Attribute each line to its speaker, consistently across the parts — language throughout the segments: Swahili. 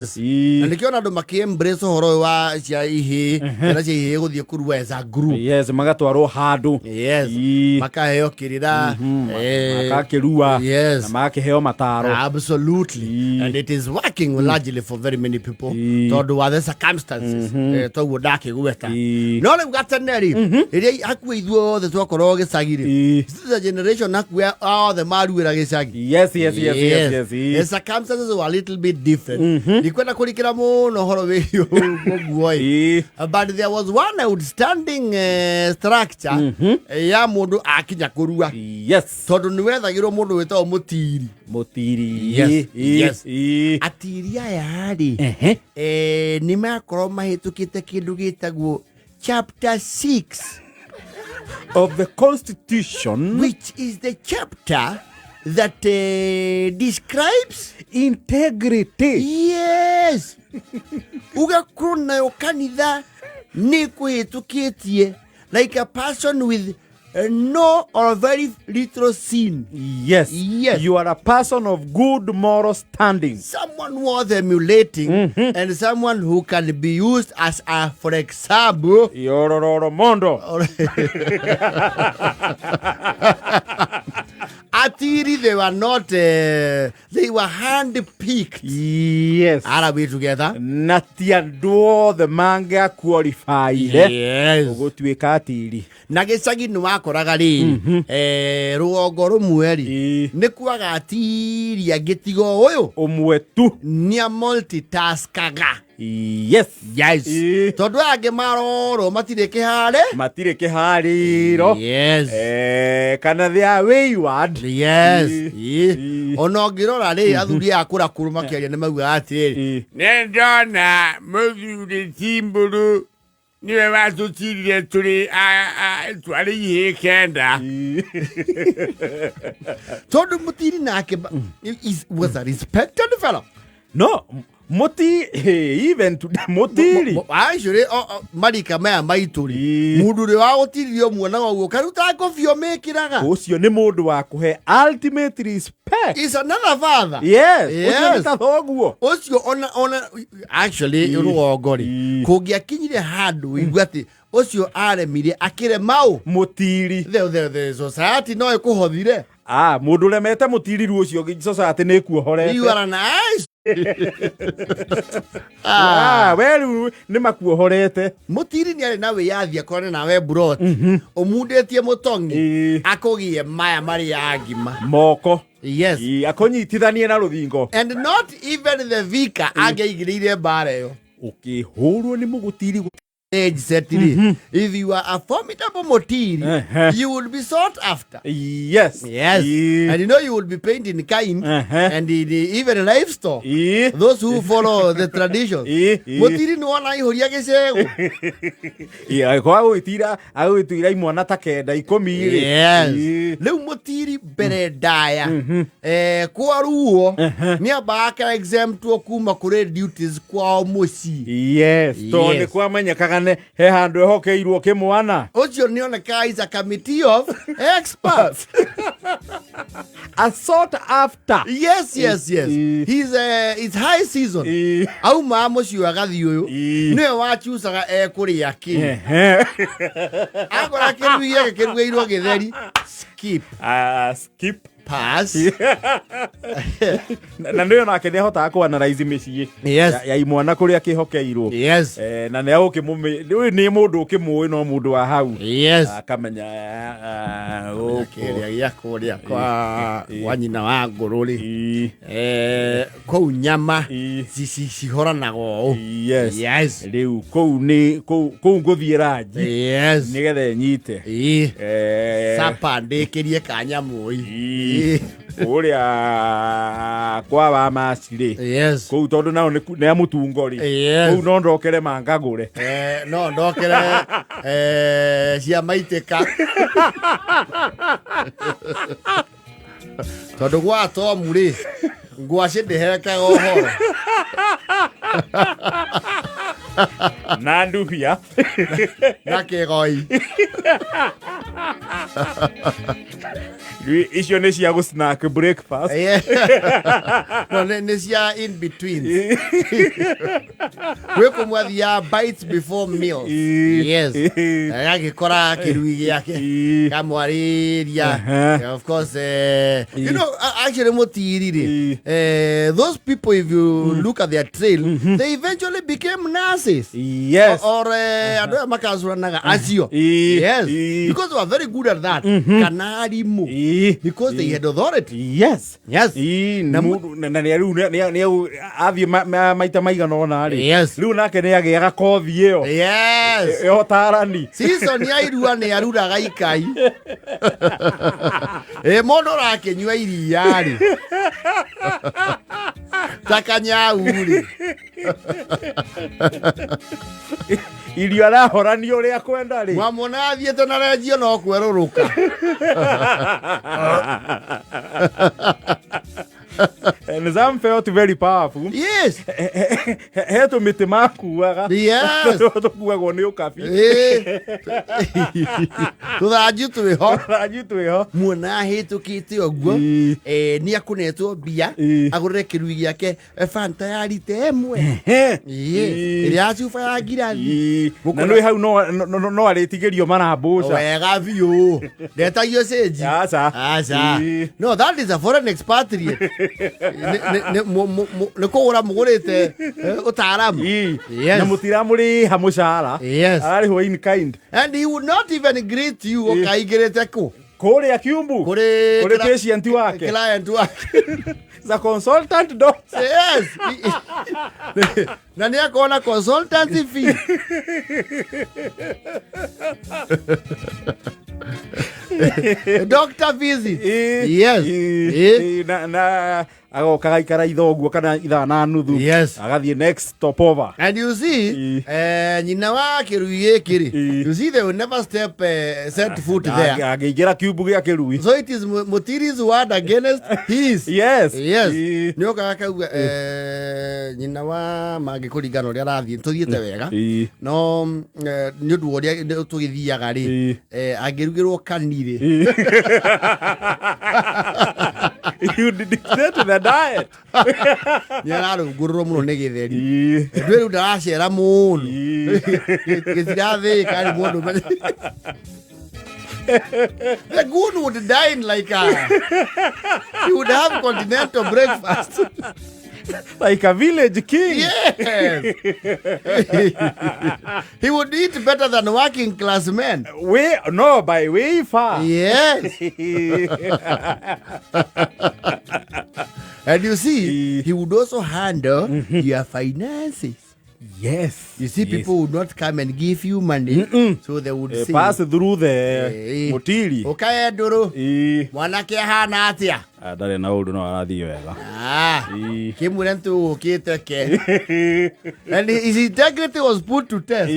Speaker 1: And the Canada Macam Breso wa Jai, and I say, you the Kuru as a group.
Speaker 2: Yes, Magatuaro Hado.
Speaker 1: Yes, Makaheo Kirida,
Speaker 2: Makakirua.
Speaker 1: Yes,
Speaker 2: Makaheo Mataro.
Speaker 1: Absolutely. And it is working largely for very many people. To other circumstances. To Wadaki Weta. No, I've got a neri. It ain't Akwe do the Tokoroga Sagiri. This is a generation where all the Madu Ragisagi.
Speaker 2: Yes.
Speaker 1: The circumstances are a little bit different. But there was one outstanding structure. Ya modo akija korua.
Speaker 2: Yes.
Speaker 1: Todo nuweza giro modo weta mutiri.
Speaker 2: Yes.
Speaker 1: Atiria ya hadi. Nimakoro mahitukite kindu gitagwo chapter 6
Speaker 2: of the Constitution,
Speaker 1: which is the chapter that describes
Speaker 2: integrity.
Speaker 1: Yes. Uga krona yo kanitha ni kuhitukitie like a person with no or very little sin.
Speaker 2: Yes. You are a person of good moral standing.
Speaker 1: Someone worth emulating and someone who can be used as a, for example,
Speaker 2: Yororo Mondo.
Speaker 1: Atiri, they were not, they were hand-picked.
Speaker 2: Yes.
Speaker 1: Are we together?
Speaker 2: Natiando the manga qualified.
Speaker 1: Yes.
Speaker 2: Go to a catiri.
Speaker 1: Nagesagi akoragwo rugongo rumweri ni kwaga atiri agitigo uyu
Speaker 2: umwe tu
Speaker 1: ni multitaskaga.
Speaker 2: Yes.
Speaker 1: Tondu angi maroro matire
Speaker 2: kihariro.
Speaker 1: Yes.
Speaker 2: Kana they are wayward.
Speaker 1: Yes. Ono ngirora ri athuri akura kuruma kiaria ni mauga atiri ne ndona muthuri timburu niwe watutire turi twari yikenda. Tondu Mutiri nake was a respected fellow.
Speaker 2: No, even to the Mutiri.
Speaker 1: Actually, marika maya maituri. Mudure wa gutirio muona wa karuta kofio mekiraga.
Speaker 2: Ucio ni mundu wa kuhe ultimate respect.
Speaker 1: Is another father.
Speaker 2: Yes. Ucio ni tathoguo.
Speaker 1: Ucio ona actually ruogori. Kugia kinyire handu igwati. Ucio aremire akire mau
Speaker 2: Mutiri.
Speaker 1: The society no ikuhothire.
Speaker 2: Mundu remete Mutiri ru ucio society ni kuohorete.
Speaker 1: You are nice.
Speaker 2: Weru ni makuohorete.
Speaker 1: Mutiri ni ari nawe yathia kone nawe brot. Omundetie mutongi akogie maya mari ya ngima.
Speaker 2: Moko.
Speaker 1: Yes.
Speaker 2: Akonyitithanie na ruthingo.
Speaker 1: And not even the vicar ageigirire bare yo.
Speaker 2: Ukihurwo ni Mugutiri.
Speaker 1: If you are a formidable Mutiri, you will be sought after.
Speaker 2: Yes.
Speaker 1: And you know you will be paid in kind and even livestock. Those who follow the tradition. Mutiri no wana ihoria gesego.
Speaker 2: Kwa gwitira imwana ta kenda 10.
Speaker 1: Yes. Leu Mutiri beredaya. Kwa ruo ni abaka exempt kuma kure duties kwa muci.
Speaker 2: Yes. To ne kwa manyakaga he handu hokeirwo kimwana
Speaker 1: ucio ni oneka is a committee of experts.
Speaker 2: A sought after.
Speaker 1: Yes. He's high season. Au mamo cio agathi uyu niwe wachusaga kuri yaki. Agora kiruye kirugeirwo githeri skip pass.
Speaker 2: Na ndio nake ne hota ko analyze meci ya imwana kuri akihokeirwo.
Speaker 1: Yes.
Speaker 2: Na ne ukimume ni mundu ukimui no mundu wa hau.
Speaker 1: Yes.
Speaker 2: Akamenya
Speaker 1: kiria yakuria kwa wanyina wa ngururi. Kou nyama cihoranago.
Speaker 2: Yes. Riu kou nguthiira nji.
Speaker 1: Yes.
Speaker 2: Nigethe nyite.
Speaker 1: Sapa ndikirie kanyamu.
Speaker 2: Uria kwa wa maciri.
Speaker 1: Yes.
Speaker 2: Kou tondu nao ne amutungori. Kou no ndokere mangagure.
Speaker 1: No ndokere cia maiteka. Tondu gwa tomu ri ngwaci ndiherekaga uhoro.
Speaker 2: Na nduhia
Speaker 1: na kigoi
Speaker 2: Icio nĩ cia snack breakfast.
Speaker 1: No, nĩ cia in between. Gwĩ kũmwathia bites before meals. Yes. Agĩkora kĩrui gĩake kamwarĩria. Of course, you know, actually Mutiri, those people, if you look at their trail, they eventually became nurses.
Speaker 2: Yes.
Speaker 1: Or asio. Yes. Because they were very good at that. Kanarimu. Because they had authority.
Speaker 2: Yes.
Speaker 1: Yes.
Speaker 2: Na nĩ athiĩ maita maigana ũna rĩ.
Speaker 1: Yes.
Speaker 2: Rĩu nake nĩ agĩaga kothi ĩyo.
Speaker 1: Yes.
Speaker 2: Ĩyo tarani.
Speaker 1: Season ya irua nĩ aruraga ikai. Mũndũ ũrakĩnyua iria rĩ. Takanyau rĩ.
Speaker 2: Irio arahoranio ũrĩa kwenda rĩ.
Speaker 1: Mwamona athiĩte na renjio no kwerũrũka.
Speaker 2: And some felt very powerful.
Speaker 1: Yes.
Speaker 2: He tũmĩtĩ makuaga.
Speaker 1: Yes.
Speaker 2: Tũkuagwo nĩ ũkabi.
Speaker 1: Tũthanju twĩho.
Speaker 2: Tũthanju twĩho.
Speaker 1: Muona hĩtũkĩte ũguo. Nĩ akũnetwo mbia. Agũrĩre kĩrui gĩake Fanta ya rita ĩmwe. Ĩrĩa cuba ya ngirathi.
Speaker 2: Na nĩ hau no arĩtigĩrio marambũca.
Speaker 1: Wega biũ. Ndetagio stage. Aca. No, that is a foreign expatriate. Nĩ kũgũra mũgũrĩte ũtaaramu.
Speaker 2: Na mũtiramũrĩha mũcara.
Speaker 1: Yes.
Speaker 2: Ararĩhwo in kind.
Speaker 1: And he would not even greet you ũkaingĩrĩte kũ.
Speaker 2: Kũrĩa Kiumbu. Kũrĩ patient wake.
Speaker 1: Client wake.
Speaker 2: The consultant doctor.
Speaker 1: Yes. Na nĩ akona consultancy fee. Doctor visit. Yes.
Speaker 2: Na agoka gaikara ithoguo kana ithaa na nuthu.
Speaker 1: Yes.
Speaker 2: Agathiĩ next stopover.
Speaker 1: And you see, nyina wa kĩrui gĩkĩ, you see they will never set foot there.
Speaker 2: Agĩingĩra kiumbu gĩa kĩrui.
Speaker 1: So it is Mutiri's word against his.
Speaker 2: Yes.
Speaker 1: Yes. Nĩ okaga kauga nyina wa mangĩkũringana ũrĩa arathiĩ tũthiĩte wega. No nĩ ũndũ ũrĩa tũgĩthiaga rĩ, angĩrugĩrwo kanirĩ.
Speaker 2: You dictate the diet.
Speaker 1: Nĩ ararũngũrũrwo mũno nĩ gĩtheri. Ndũĩ rĩu ndaracera mũno. Gĩtirathĩĩka nĩ mũndũ. The goon would dine like he would have continental breakfast.
Speaker 2: Like a village king.
Speaker 1: Yes. He would eat better than working class men.
Speaker 2: By way far.
Speaker 1: Yes. And you see, he would also handle your finances.
Speaker 2: Yes.
Speaker 1: You see, people would not come and give you money, so they would say,
Speaker 2: pass through the Mutiri.
Speaker 1: Okay, Doro. Mwanake hana atia.
Speaker 2: Ndarĩ na ũndũ no arathiĩ wega.
Speaker 1: Kĩmwĩre nĩtũgũkĩte ke. And his integrity was put to test.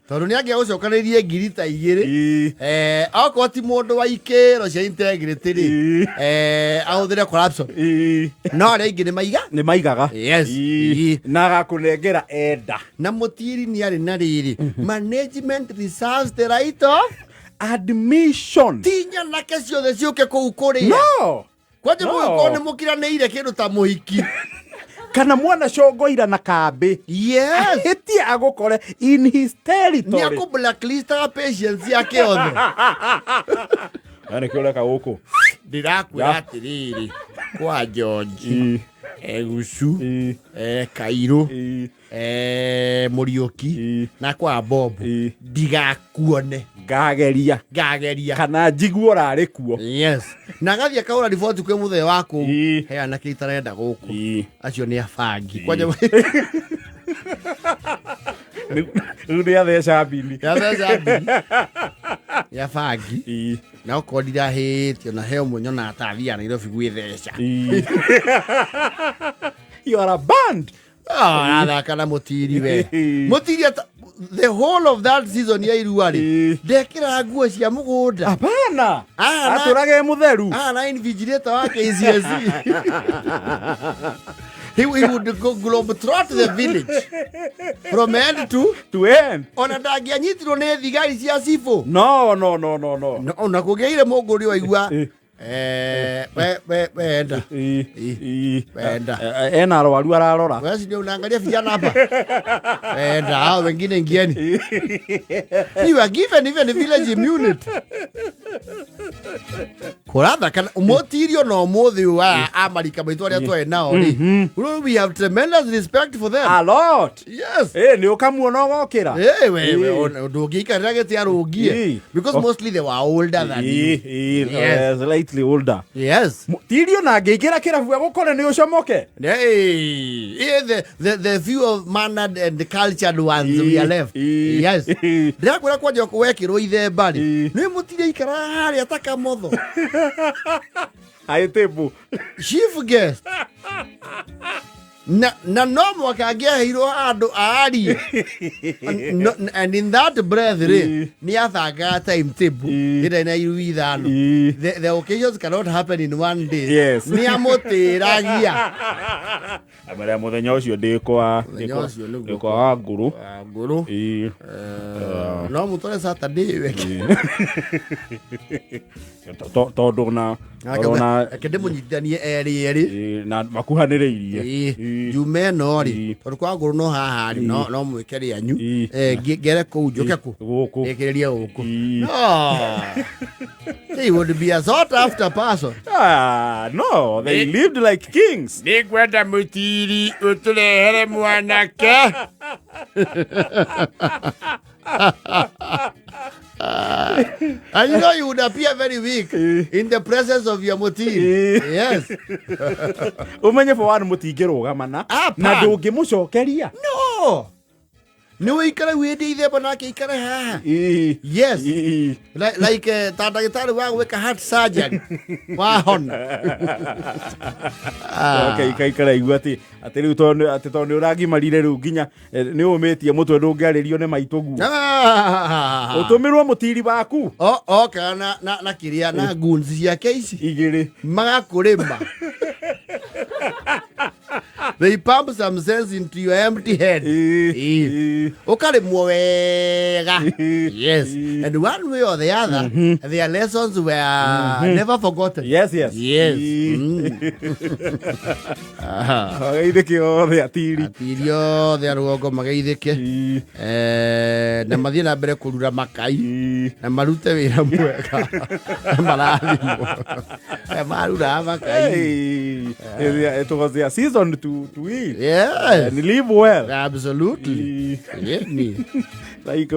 Speaker 1: Tondũ nĩ angĩagũcokanĩrie ngiri ta igĩrĩ. Okorwo ti mũndũ wa ikĩro cia integrity rĩ, ahũthĩre corruption. No arĩa aingĩ
Speaker 2: nĩ maigaga.
Speaker 1: Yes.
Speaker 2: Na agakũnengera enda.
Speaker 1: Na Mutiri nĩ arĩ na rĩrĩ. Management reserves the right of
Speaker 2: admission.
Speaker 1: Tinya nake ciothe ciũke kũu kũrĩa.
Speaker 2: No.
Speaker 1: Kwanja mũgĩkorwo nĩ mũkiranĩire kĩndũ ta mũhiki.
Speaker 2: Kana mwana congoira na kambĩ.
Speaker 1: Yes.
Speaker 2: Hĩtia agũkore in his territory.
Speaker 1: Nĩ akũ blacklist patience yake othe.
Speaker 2: Nĩ kĩoreka gũkũ.
Speaker 1: Ndĩrakwĩra atĩrĩrĩ. Kwa George. Egucu. Kairũ. Mũriũki. Na kwa Bob. Ndigakuone.
Speaker 2: Ngageria kana njiguo rarĩ kuo.
Speaker 1: Yes. Na gathiĩ akaũra riboti kwĩ mũthee waku. Heana kĩrĩa itarenda gũkũ. Acio nĩ abangi. Kwanja
Speaker 2: rĩu nĩ atheca mbini.
Speaker 1: Ya bangi. Na okorwo ndirahĩtio na he ũmwe nyona atathiaga Nairobi gwĩtheca.
Speaker 2: You are a band.
Speaker 1: Arathaka na Mutiri we. Mutiri the whole of that season ya irua rĩ. Ndekĩra nguo cia mũgũnda.
Speaker 2: Hapana. Atũrage mũtheru.
Speaker 1: Na invigilator wa KCSE. he would go globetrot the village from end to
Speaker 2: end.
Speaker 1: Ona ndangĩanyitirwo nĩ thigari cia cibũ.
Speaker 2: No.
Speaker 1: Ona kũngĩaire mũngũri waigua wenda.
Speaker 2: Ena arwaru ararora.
Speaker 1: Wewe ndio unaangalia vijana hapa. Wenda hao wengine ingieni. You are given even the village immunity. Kuratha kana Mutiri no muthi wa America maitwa ria twa nao ri. We have tremendous respect for them.
Speaker 2: A lot.
Speaker 1: Yes.
Speaker 2: Ni ukamuona gokira.
Speaker 1: We ndũngĩikarĩra gĩtĩ arũngie because mostly they were older than you.
Speaker 2: Yes, slightly older.
Speaker 1: Yes.
Speaker 2: Mutiri na ngĩkĩra kĩrabu gũkore nĩ ũcomoke.
Speaker 1: The few of mannered and cultured ones we are left. Yes. Ndĩrakwĩra kwanja wekĩrwo ithemba rĩ. Nĩ Mutiri aikara harĩa taka motho.
Speaker 2: Aitebu.
Speaker 1: Chief guest. Na no mwakangĩaheirwo andũ aari. And in that breath rĩ nĩ athangaga timetable ĩrĩa na iru ithano. The occasions cannot happen in one day.
Speaker 2: Yes.
Speaker 1: Nĩ amũtĩragia.
Speaker 2: Amara mũthenya ũcio ndĩkwa ngũrũ.
Speaker 1: No mũtore Saturday weke.
Speaker 2: Tondũ na
Speaker 1: ndĩmũnyitithanie erĩ
Speaker 2: na makuhanĩrĩirie.
Speaker 1: Jume no ri tondu kwa nguru no haha ri no mwike ri anyu ngere ku njuke ku ekereria guku no they would be a sought after person.
Speaker 2: No, they lived like kings.
Speaker 1: Ni kwenda Mutiri uturehere mwanake. And you know you would appear very weak in the presence of your Mutiri. Yes.
Speaker 2: Umenye for one mutingĩrũgamana na ndũngĩmũcokeria.
Speaker 1: No. Nĩ wĩikare wĩndĩ ithemba nake ikare haha. Yes. Like ta ndagĩtarĩ wa gwĩka heart surgery. Wahona.
Speaker 2: Okay, ikara igua atĩ rĩu tondũ nĩ ũragimarire rĩu nginya nĩ ũmĩtie mũtwe ndũngĩarĩrio nĩ maitũguo. Ũtũmĩrwo Mutiri waku.
Speaker 1: Okay, na kĩrĩa na goons ciake ici. Igĩrĩ. Magakũrĩma. They pump some sense into your empty head. Ukarimwo wega. Yes. And one way or the other, their lessons were never forgotten.
Speaker 2: Yes. Magaithĩke othe atiri. Atiri
Speaker 1: othe arũgongo magaithĩke. Na mathiĩ na mbere kũrura makai. Na marute wĩra mwega. Marathimwo. Marura makai.
Speaker 2: It was their season to eat.
Speaker 1: Yes.
Speaker 2: And live well.
Speaker 1: Absolutely. Like